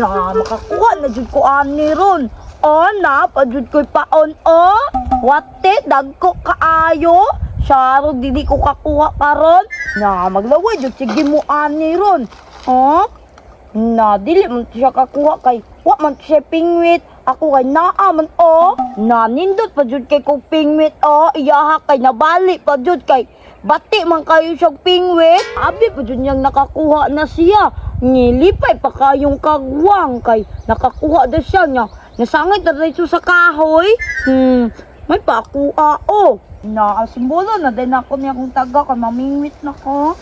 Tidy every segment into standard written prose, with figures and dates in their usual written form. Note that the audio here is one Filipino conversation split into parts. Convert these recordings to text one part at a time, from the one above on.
Na makakuha na jud ko ani ron. O na pajud ko'y paon o. Wate dagko kaayo. Syaro dili ko kakuha karon. Na maglaway jud sige mo ani ron. O? Na dili man siya kakuha kay wa man siya pingwit. Ako kay naa man o. Na nindot pa jud kay kog pingwit o. Iyaha kay nabali pa jud kay bati man kayo siyang pingwit. Abi pa jud niyang nakakuha na siya. Ngilipay pa kayong kagwang kay nakakuha na siya niya. Nasangit na rin sa kahoy. May pakuha o. Na simbolo na din ako niya kung taga kay mamingwit na ko.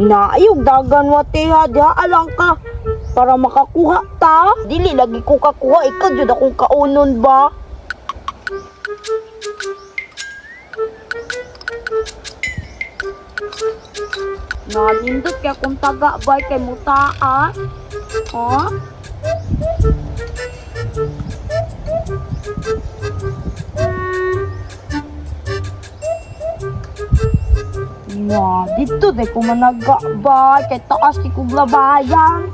Na ayog dagan wate ha diha alang ka para makakuha ta. Dili lagi ko kakuha ikaw jud akong kaunon ba. Na nindot kay akong taga bay kay mutaan. Ha? Na, dito de ko managa ba kay taas di ko labayan.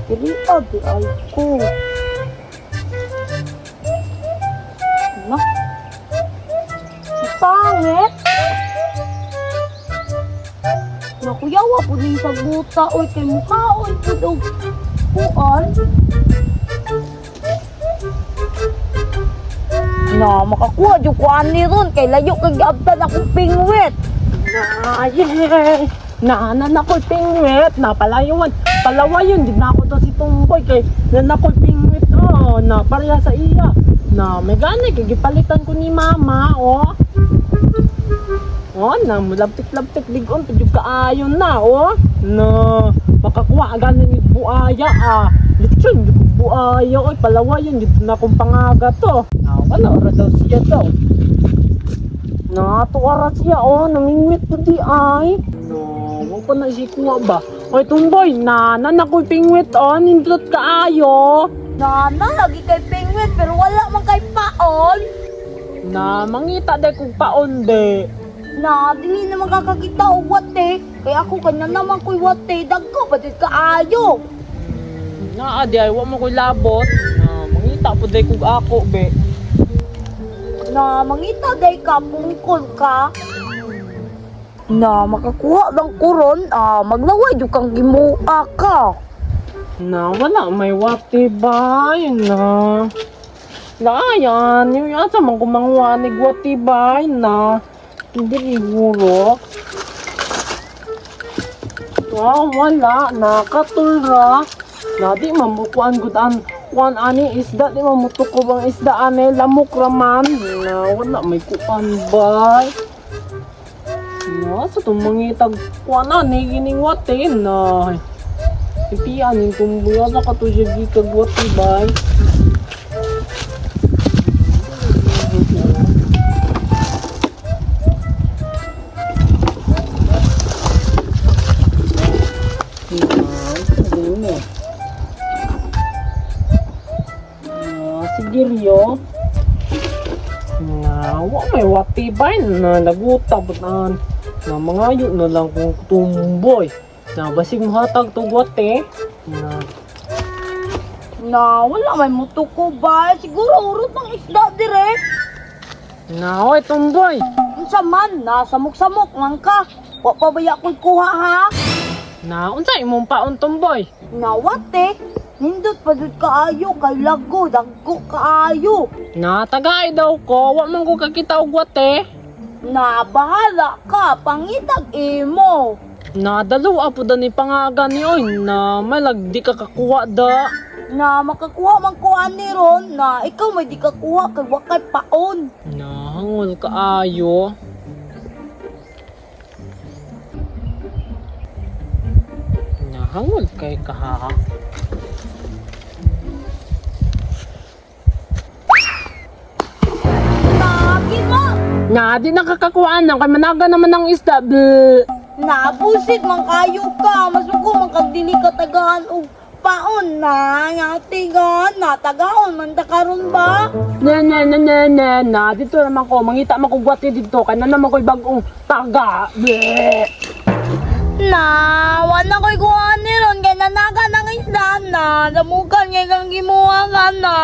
Dili di ay ko. Na. Si pangit. Nakuyawa po din sa buta oy kay mukhaon po daw. Kuan. Na makakuha jud ko ani ron kay layo kay giabtan akong pingwit. Na, yeah. Naanan ako'y pingwit. Na, palawayon. Di na ako to si Tumboy. Kay, nan ako'y pingwit. Oh, na, pareha sa iya. Na, may gani. Kay, gipalitan ko ni mama. Oh. Oh, na, mulaptik-laptik. Ligon, pwede kaayon na. Oh. Na, makakuha agad ni buaya. Litsyon, di ko buaya. Oy, palawayon. Dito na akong pangaga to. Na, wala. Ora daw siya to. Na, tuwara siya. Oh, namingwit ko di ay. No, wag pa na isikuha ba? Oy, Tumboy, nanan ako'y pingwit, oh, nindot kaayo. Na lagi kay pingwit pero wala man kay paon. Na, mangita day kong paon, de. Na dili na makakakita og wate. Kay ako kanya naman ko'y wate dagko batit kaayo. Na, adi ay, wag mo ko'y labot. Na, mangita po day kong ako, be. Na mangita day ka pungkol ka. Na makakuha lang ko ron, maglaway jud kang gimuha ka. Na, wala, may wati ba? Yun na. Na, yan. Yung asa man kumangwanig wati ba? Na, hindi siguro. Wala. Nakatulra. Na, di mamukuan gudan. Kuan ani isda, di mamutukob ang isda ani. Lamok raman. Na, wala, may kuan ba? Na, sa tumangitag kuan ani, gining wati. Na, ipian yung tumbuya sa katujagi kagwati ba? Sige Rio. Na, may wati ba? Na, nagutab na mga yun na lang kung tumboy. Na, basig mahatag to wate. Na wala may mutuko ba? Siguro urot ng isda dire. Na, oy, tumboy. Unsa man na samok-samok man ka. Wa pa baya ko'y kuha ha? Na, unsa imong paon tumboy? Na wate. Nindot pa jud kaayo kay lago dagko kaayo. Na, tagay daw ko. Wa man ko kakita og wate. Na bahala ka pangitag imo. Na, dalawa po da ni pangaga ni oy. Na, may di ka kakuha da. Na makakuha man ko ani ron na ikaw may di kakuha kay wa kay paon. Na, hangol kaayo. Na, hangol kay kaha. Na, di nakakakuhaan lang. Kay managa naman ng isda. Bleh. Na busit man kayo ka. Masuko man kag dili ka tagahan og paon na, tigon, natagaon, manda karon ba? Na, dito naman ko, mangita makugwati dito, kaya na naman ko'y bagong taga. Bleh. Na, wala ko'y kuhaan ni ron, kaya nanaga ng isda na, damukan kay kang gimuha ka na.